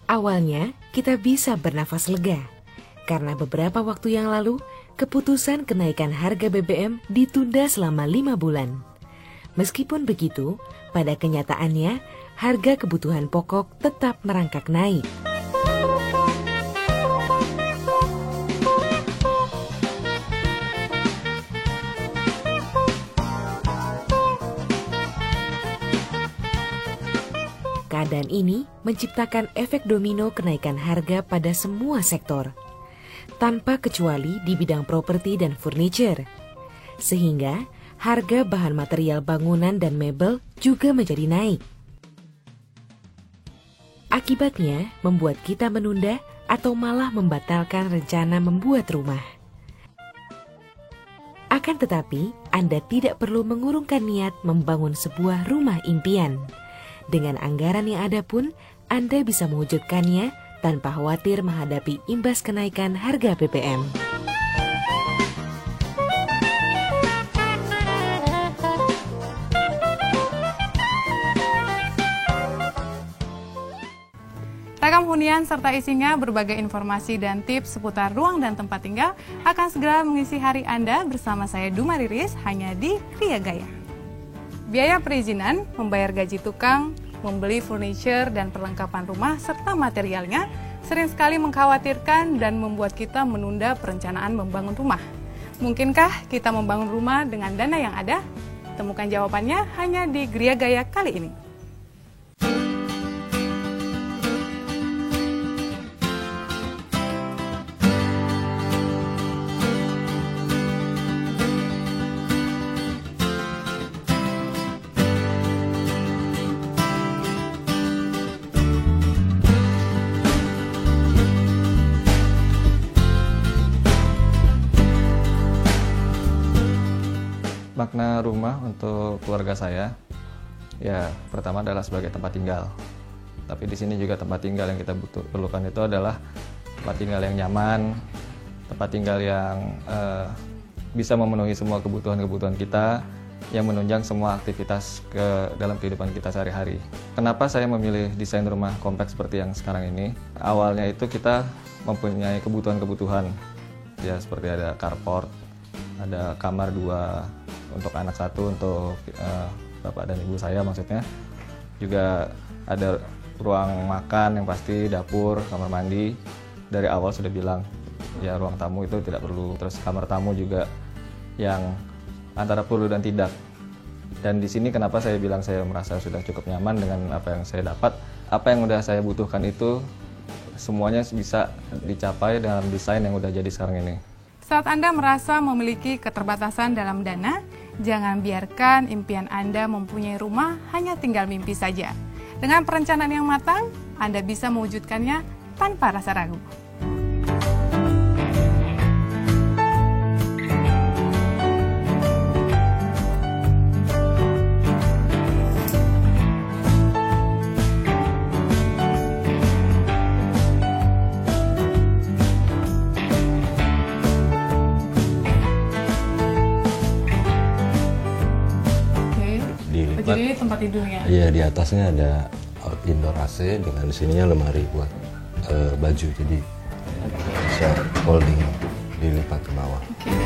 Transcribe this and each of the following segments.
Awalnya, kita bisa bernafas lega, karena beberapa waktu yang lalu, keputusan kenaikan harga BBM ditunda selama 5 bulan. Meskipun begitu, pada kenyataannya, harga kebutuhan pokok tetap merangkak naik. Keadaan ini menciptakan efek domino kenaikan harga pada semua sektor, tanpa kecuali di bidang properti dan furniture. Sehingga harga bahan material bangunan dan mebel juga menjadi naik. Akibatnya membuat kita menunda atau malah membatalkan rencana membuat rumah. Akan tetapi, Anda tidak perlu mengurungkan niat membangun sebuah rumah impian. Dengan anggaran yang ada pun, Anda bisa mewujudkannya tanpa khawatir menghadapi imbas kenaikan harga BBM. Ragam hunian serta isinya berbagai informasi dan tips seputar ruang dan tempat tinggal akan segera mengisi hari Anda bersama saya Duma Riris hanya di Gria Gaya. Biaya perizinan, membayar gaji tukang, membeli furniture dan perlengkapan rumah serta materialnya sering sekali mengkhawatirkan dan membuat kita menunda perencanaan membangun rumah. Mungkinkah kita membangun rumah dengan dana yang ada? Temukan jawabannya hanya di Gria Gaya kali ini. Makna rumah untuk keluarga saya, ya pertama adalah sebagai tempat tinggal. Tapi di sini juga tempat tinggal yang kita perlukan itu adalah tempat tinggal yang nyaman, tempat tinggal yang bisa memenuhi semua kebutuhan-kebutuhan kita, yang menunjang semua aktivitas dalam kehidupan kita sehari-hari. Kenapa saya memilih desain rumah kompleks seperti yang sekarang ini? Awalnya itu kita mempunyai kebutuhan-kebutuhan, ya seperti ada carport, ada kamar 2 untuk anak 1, untuk bapak dan ibu saya maksudnya. Juga ada ruang makan yang pasti, dapur, kamar mandi. Dari awal sudah bilang, ya ruang tamu itu tidak perlu. Terus kamar tamu juga yang antara perlu dan tidak. Dan di sini kenapa saya bilang saya merasa sudah cukup nyaman dengan apa yang saya dapat. Apa yang udah saya butuhkan itu semuanya bisa dicapai dalam desain yang udah jadi sekarang ini. Saat Anda merasa memiliki keterbatasan dalam dana, jangan biarkan impian Anda mempunyai rumah hanya tinggal mimpi saja. Dengan perencanaan yang matang, Anda bisa mewujudkannya tanpa rasa ragu. Jadi tempat tidurnya? Iya, di atasnya ada indoor AC dengan di sininya lemari buat baju, jadi bisa folding, dilipat ke bawah. Okay.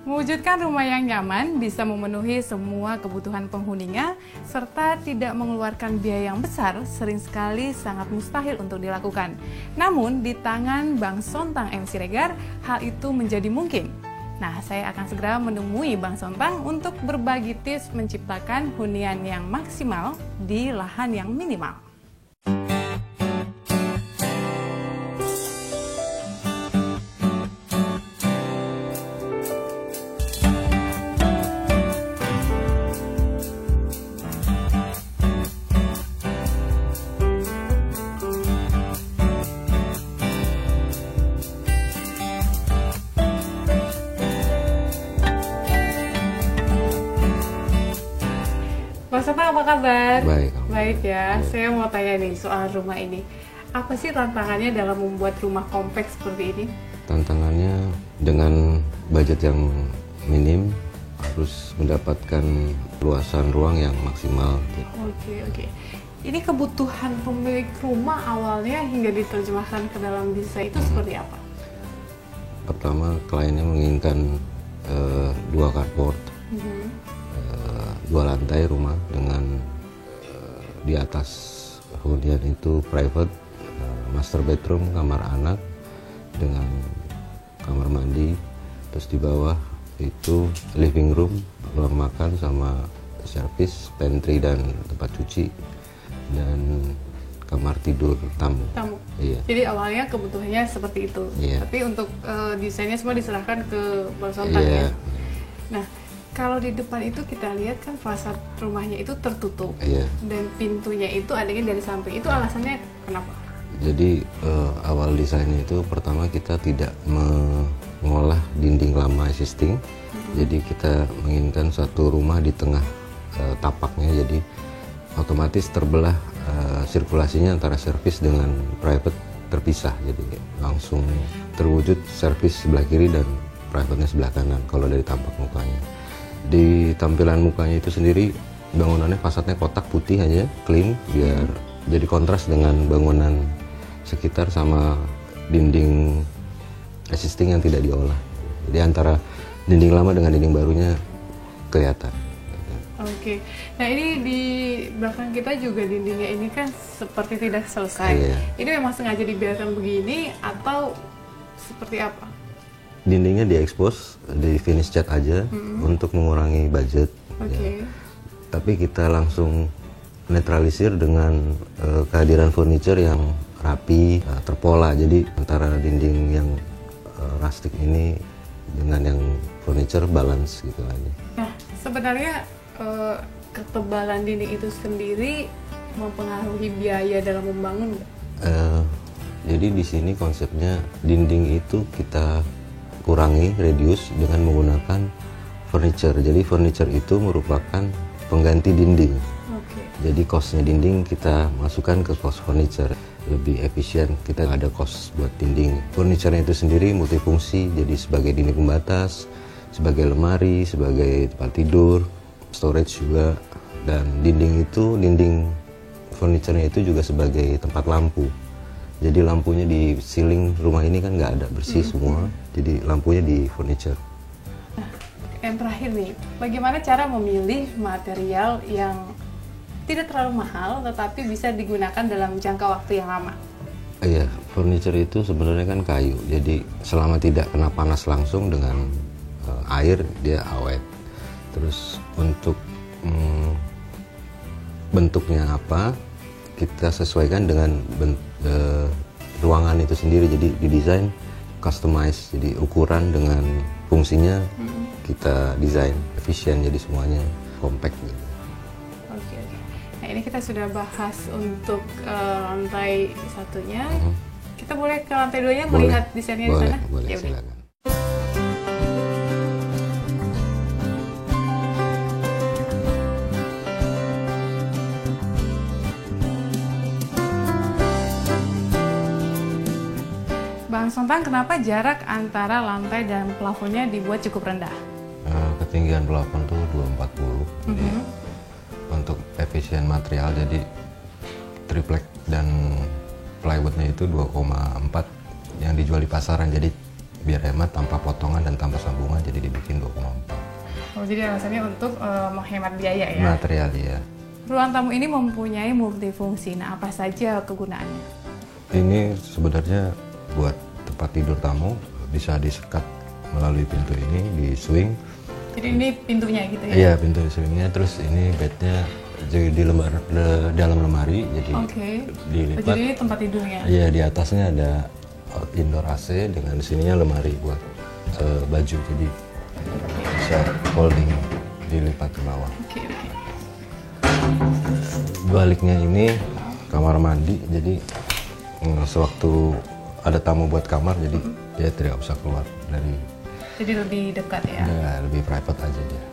Mewujudkan rumah yang nyaman bisa memenuhi semua kebutuhan penghuninya serta tidak mengeluarkan biaya yang besar, sering sekali sangat mustahil untuk dilakukan. Namun di tangan Bang Sontang M. Siregar, hal itu menjadi mungkin. Nah, saya akan segera menemui Bang Sontang untuk berbagi tips menciptakan hunian yang maksimal di lahan yang minimal. Sontang, apa kabar? Baik. Baik ya. Saya mau tanya nih soal rumah ini. Apa sih tantangannya dalam membuat rumah kompleks seperti ini? Tantangannya dengan budget yang minim harus mendapatkan luasan ruang yang maksimal. Oke. Ini kebutuhan pemilik rumah awalnya hingga diterjemahkan ke dalam desain itu seperti apa? Pertama, kliennya menginginkan 2 carport, 2 lantai rumah dengan di atas hunian itu private, master bedroom, kamar anak dengan kamar mandi, terus di bawah itu living room, ruang makan sama service, pantry dan tempat cuci, dan kamar tidur tamu. Iya. Jadi awalnya kebutuhannya seperti itu. Iya. Tapi untuk desainnya semua diserahkan ke Bang Sontang Iya. ya. Nah, kalau di depan itu kita lihat kan fasad rumahnya itu tertutup. Iya. Dan pintunya itu adanya dari samping. Itu alasannya kenapa? Jadi awal desainnya itu pertama kita tidak mengolah dinding lama existing. Jadi kita menginginkan satu rumah di tengah tapaknya, jadi otomatis terbelah sirkulasinya antara servis dengan private terpisah. Jadi langsung terwujud servis sebelah kiri dan private-nya sebelah kanan kalau dari tampak mukanya. Di tampilan mukanya itu sendiri bangunannya fasadnya kotak putih aja, clean, biar jadi kontras dengan bangunan sekitar sama dinding existing yang tidak diolah. Jadi antara dinding lama dengan dinding barunya kelihatan. Oke. Nah, ini di belakang kita juga dindingnya ini kan seperti tidak selesai. Iya. Ini memang sengaja dibiarkan begini atau seperti apa? Dindingnya diekspos, di finish cat aja untuk mengurangi budget. Oke. Ya. Tapi kita langsung netralisir dengan kehadiran furniture yang rapi, terpola. Jadi antara dinding yang rustic ini dengan yang furniture balance gitu aja. Nah, sebenarnya ketebalan dinding itu sendiri mempengaruhi biaya dalam membangun nggak? Jadi di sini konsepnya dinding itu kita kurangi, reduce dengan menggunakan furniture. Jadi furniture itu merupakan pengganti dinding. Oke. Jadi costnya dinding kita masukkan ke cost furniture, lebih efisien. Kita nggak ada cost buat dinding. Furniture-nya itu sendiri multifungsi, jadi sebagai dinding pembatas, sebagai lemari, sebagai tempat tidur, storage juga, dan dinding furniture-nya itu juga sebagai tempat lampu. Jadi lampunya di ceiling rumah ini kan nggak ada, bersih semua, jadi lampunya di furniture. Nah, yang terakhir nih, bagaimana cara memilih material yang tidak terlalu mahal tetapi bisa digunakan dalam jangka waktu yang lama? Iya, furniture itu sebenarnya kan kayu, jadi selama tidak kena panas langsung dengan air dia awet. Terus untuk bentuknya apa, kita sesuaikan dengan ruangan itu sendiri. Jadi didesain customize, jadi ukuran dengan fungsinya kita desain efisien, jadi semuanya compact gitu. Oke. Nah, ini kita sudah bahas untuk lantai satunya. Kita boleh ke lantai 2-nya melihat desainnya di sana? Boleh, Ya, silakan. Bang Sontang, kenapa jarak antara lantai dan plafonnya dibuat cukup rendah? Ketinggian plafon tuh 240. Jadi untuk efisien material, jadi triplek dan plywoodnya itu 2,4 yang dijual di pasaran. Jadi biar hemat tanpa potongan dan tanpa sambungan, jadi dibikin 2,4. Oh, jadi alasannya untuk menghemat biaya ya? Material ya. Ruang tamu ini mempunyai multifungsi. Nah, apa saja kegunaannya? Ini sebenarnya buat tempat tidur tamu, bisa disekat melalui pintu ini, di swing. Jadi ini pintunya gitu ya? Iya, pintu swingnya. Terus ini bednya jadi di dalam lemari, jadi dilipat. Jadi ini tempat tidurnya? Iya, di atasnya ada indoor AC, dengan sininya lemari buat baju, jadi bisa folding, dilipat ke bawah. Oke. Baliknya ini kamar mandi, jadi sewaktu ada tamu buat kamar, jadi dia tidak usah keluar dari. Jadi lebih dekat ya? Ya, lebih private aja dia.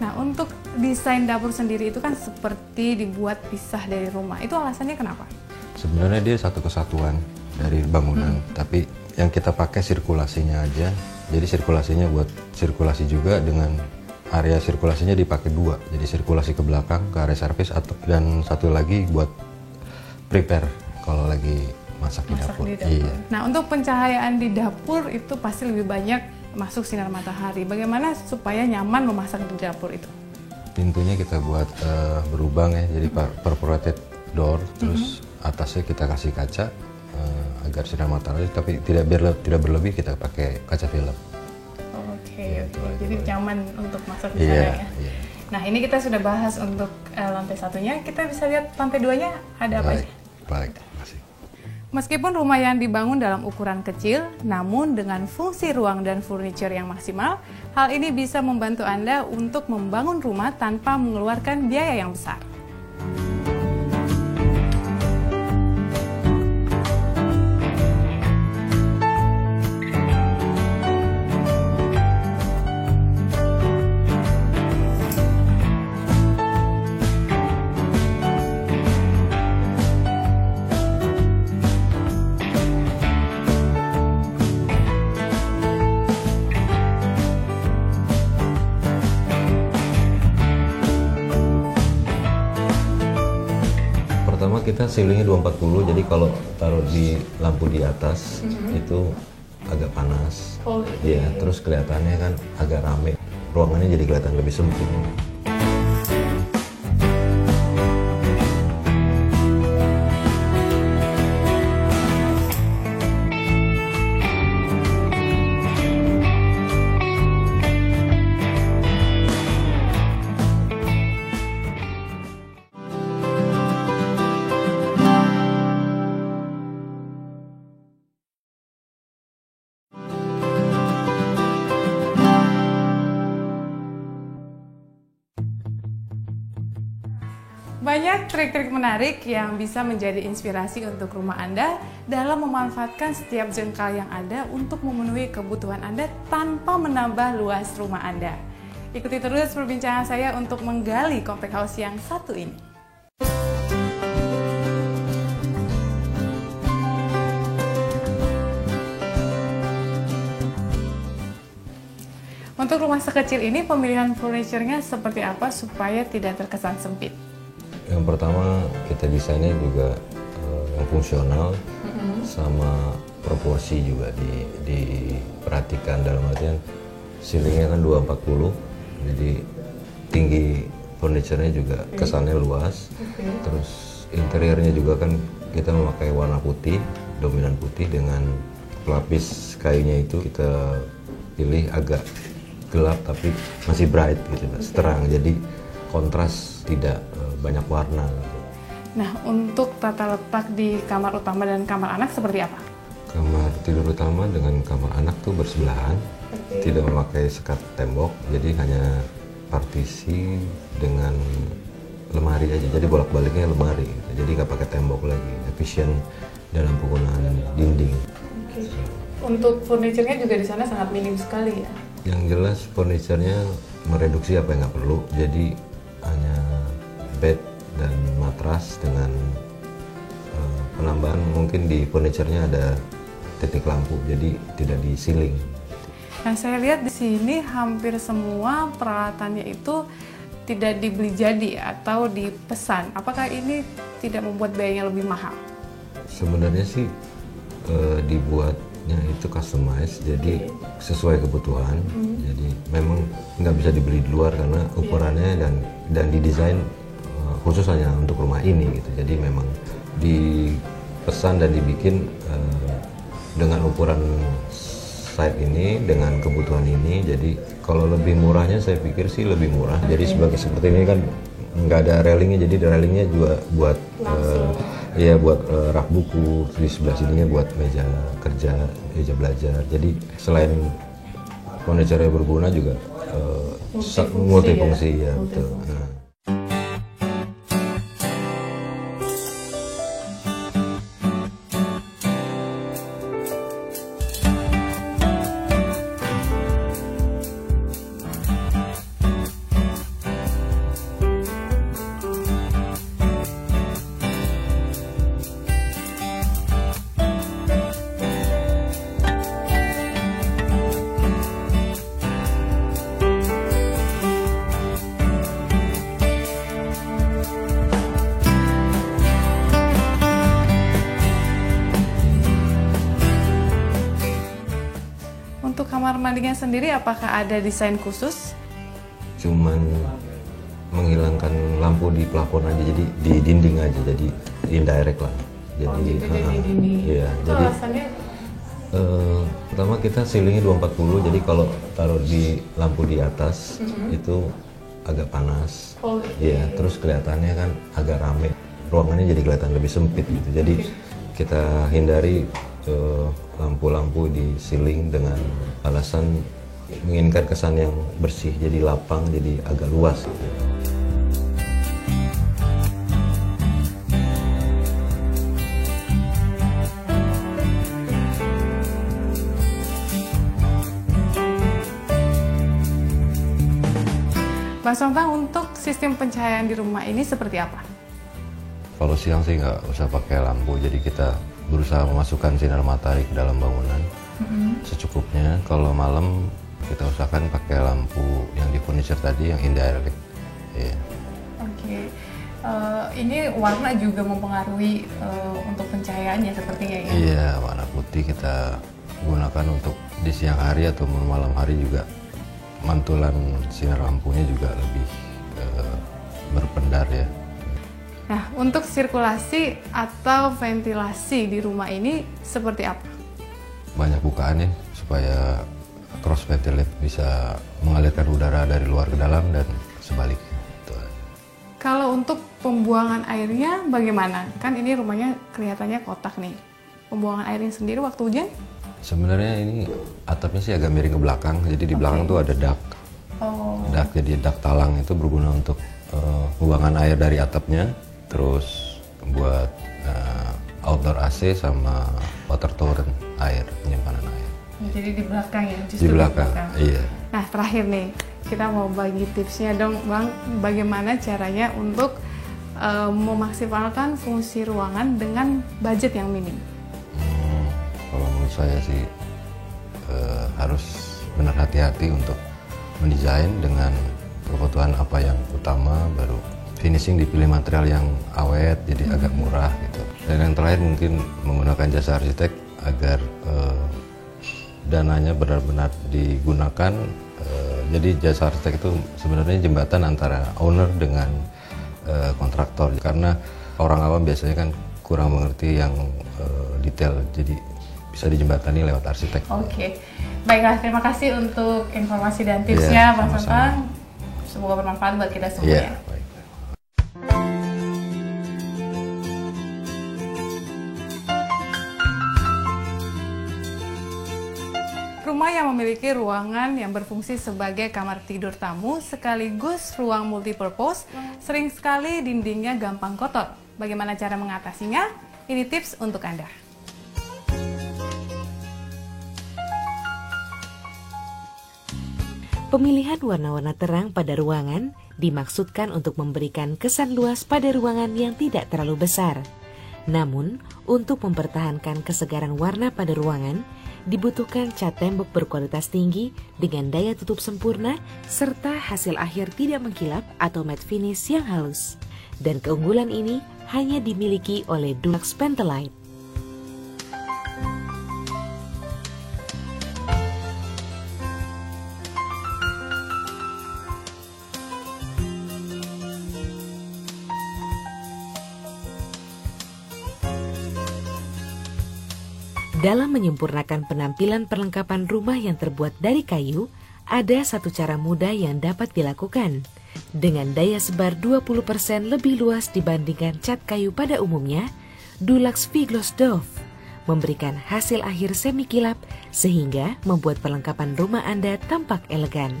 Nah, untuk desain dapur sendiri itu kan seperti dibuat pisah dari rumah. Itu alasannya kenapa? Sebenarnya dia satu kesatuan dari bangunan, tapi yang kita pakai sirkulasinya aja. Jadi sirkulasinya buat sirkulasi juga, dengan area sirkulasinya dipakai 2. Jadi sirkulasi ke belakang ke area servis, dan satu lagi buat prepare kalau lagi masak di dapur. Iya. Nah, untuk pencahayaan di dapur itu pasti lebih banyak masuk sinar matahari. Bagaimana supaya nyaman memasak di dapur itu? Pintunya kita buat berlubang ya, jadi perforated door, terus atasnya kita kasih kaca agar sinar matahari, tapi tidak berlebih, kita pakai kaca film. Oke. Jadi nyaman untuk masak di sana ya. Iya. Nah, ini kita sudah bahas untuk lantai satunya. Kita bisa lihat lantai 2-nya ada apa aja? Baik, makasih. Meskipun rumah yang dibangun dalam ukuran kecil, namun dengan fungsi ruang dan furniture yang maksimal, hal ini bisa membantu Anda untuk membangun rumah tanpa mengeluarkan biaya yang besar. Pertama kita ceilingnya 240, jadi kalau taruh di lampu di atas itu agak panas. Iya, terus kelihatannya kan agak rame, ruangannya jadi kelihatan lebih sempit. Banyak trik-trik menarik yang bisa menjadi inspirasi untuk rumah Anda dalam memanfaatkan setiap jengkal yang ada untuk memenuhi kebutuhan Anda tanpa menambah luas rumah Anda. Ikuti terus perbincangan saya untuk menggali compact house yang satu ini. Untuk rumah sekecil ini, pemilihan furniture-nya seperti apa supaya tidak terkesan sempit? Yang pertama kita desainnya juga yang fungsional, sama proporsi juga diperhatikan, dalam artian ceilingnya kan 240, jadi tinggi furniture-nya juga kesannya luas. Terus interiornya juga kan kita memakai warna putih, dominan putih, dengan pelapis kayunya itu kita pilih agak gelap tapi masih bright gitu, terang, jadi kontras, tidak banyak warna. Nah, untuk tata letak di kamar utama dan kamar anak seperti apa? Kamar tidur utama dengan kamar anak tuh bersebelahan, tidak memakai sekat tembok, jadi hanya partisi dengan lemari aja, jadi bolak-baliknya lemari, jadi nggak pakai tembok lagi, efisien dalam penggunaan dinding. Untuk furniture-nya juga di sana sangat minim sekali ya? Yang jelas furniture-nya mereduksi apa yang nggak perlu, jadi hanya bed dan matras, dengan penambahan mungkin di furniture-nya ada titik lampu, jadi tidak di ceiling. Nah, saya lihat di sini hampir semua peralatannya itu tidak dibeli jadi atau dipesan. Apakah ini tidak membuat biayanya lebih mahal? Sebenarnya sih dibuatnya itu customize, jadi sesuai kebutuhan. Jadi memang nggak bisa dibeli di luar karena ukurannya dan didesain khusus hanya untuk rumah ini gitu. Jadi memang dipesan dan dibikin dengan ukuran site ini, dengan kebutuhan ini. Jadi kalau lebih murahnya saya pikir sih lebih murah. Jadi seperti ini kan nggak ada railingnya, jadi railingnya juga buat buat rak buku, di sebelah sininya buat meja kerja, meja belajar. Jadi selain furniture-nya berguna juga multifungsi ya, betul. mandingnya sendiri apakah ada desain khusus? Cuman menghilangkan lampu di plafon aja, jadi di dinding aja, jadi indirect lah. Jadi, di dinding. Iya, Itu jadi alasannya? pertama kita ceilingnya 240, jadi kalau taruh di lampu di atas itu agak panas. Iya, terus kelihatannya kan agak rame, ruangannya jadi kelihatan lebih sempit gitu. Jadi kita hindari lampu-lampu di ceiling dengan alasan menginginkan kesan yang bersih, jadi lapang, jadi agak luas. Bang Somtang, untuk sistem pencahayaan di rumah ini seperti apa? Kalau siang sih nggak usah pakai lampu, jadi kita berusaha memasukkan sinar matahari ke dalam bangunan secukupnya. Kalau malam kita usahakan pakai lampu yang di furniture tadi, yang indirect. Yeah. Oke. Ini warna juga mempengaruhi untuk pencahayaannya sepertinya ya? Iya, warna putih kita gunakan untuk di siang hari atau malam hari juga. Mantulan sinar lampunya juga lebih berpendar ya. Nah, untuk sirkulasi atau ventilasi di rumah ini seperti apa? Banyak bukaan ya, supaya cross ventilate bisa mengalirkan udara dari luar ke dalam dan sebaliknya. Itu. Kalau untuk pembuangan airnya bagaimana? Kan ini rumahnya kelihatannya kotak nih. Pembuangan airnya sendiri waktu hujan? Sebenarnya ini atapnya sih agak miring ke belakang, jadi di belakang tuh ada dak. Dak, jadi dak talang itu berguna untuk buangan air dari atapnya, terus buat outdoor AC sama water torrent, air, penyimpanan air. Jadi di belakang ya? Justru Di belakang, iya. Nah, terakhir nih, kita mau bagi tipsnya dong Bang, bagaimana caranya untuk memaksimalkan fungsi ruangan dengan budget yang minim? Kalau menurut saya sih harus benar hati-hati untuk mendesain dengan kebutuhan apa yang utama, baru finishing dipilih material yang awet, jadi agak murah gitu. Dan yang terakhir mungkin menggunakan jasa arsitek agar dananya benar-benar digunakan. Jadi jasa arsitek itu sebenarnya jembatan antara owner dengan kontraktor, karena orang awam biasanya kan kurang mengerti yang detail, jadi bisa dijembatani lewat arsitek. Oke, baiklah, terima kasih untuk informasi dan tipsnya Bang Somtang. Semoga bermanfaat buat kita semua ya. Baik. Rumah yang memiliki ruangan yang berfungsi sebagai kamar tidur tamu sekaligus ruang multipurpose, sering sekali dindingnya gampang kotor. Bagaimana cara mengatasinya? Ini tips untuk Anda. Pemilihan warna-warna terang pada ruangan dimaksudkan untuk memberikan kesan luas pada ruangan yang tidak terlalu besar. Namun, untuk mempertahankan kesegaran warna pada ruangan, dibutuhkan cat tembok berkualitas tinggi dengan daya tutup sempurna serta hasil akhir tidak mengkilap atau matte finish yang halus. Dan keunggulan ini hanya dimiliki oleh Dulux Pentalight. Dalam menyempurnakan penampilan perlengkapan rumah yang terbuat dari kayu, ada satu cara mudah yang dapat dilakukan. Dengan daya sebar 20% lebih luas dibandingkan cat kayu pada umumnya, Dulux V-Gloss Doff memberikan hasil akhir semi kilap sehingga membuat perlengkapan rumah Anda tampak elegan.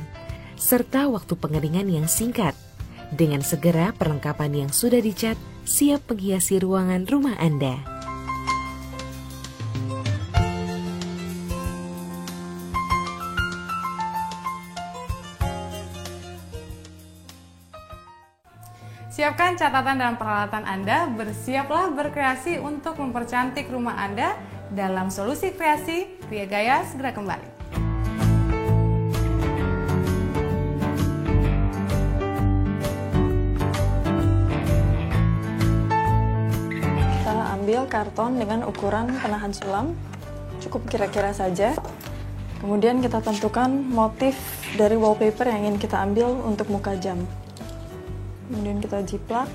Serta waktu pengeringan yang singkat. Dengan segera perlengkapan yang sudah dicat siap menghiasi ruangan rumah Anda. Siapkan catatan dan peralatan Anda, bersiaplah berkreasi untuk mempercantik rumah Anda dalam Solusi Kreasi. Ria Gaya segera kembali. Kita ambil karton dengan ukuran penahan sulam, cukup kira-kira saja. Kemudian kita tentukan motif dari wallpaper yang ingin kita ambil untuk muka jam. Kemudian kita jiplak.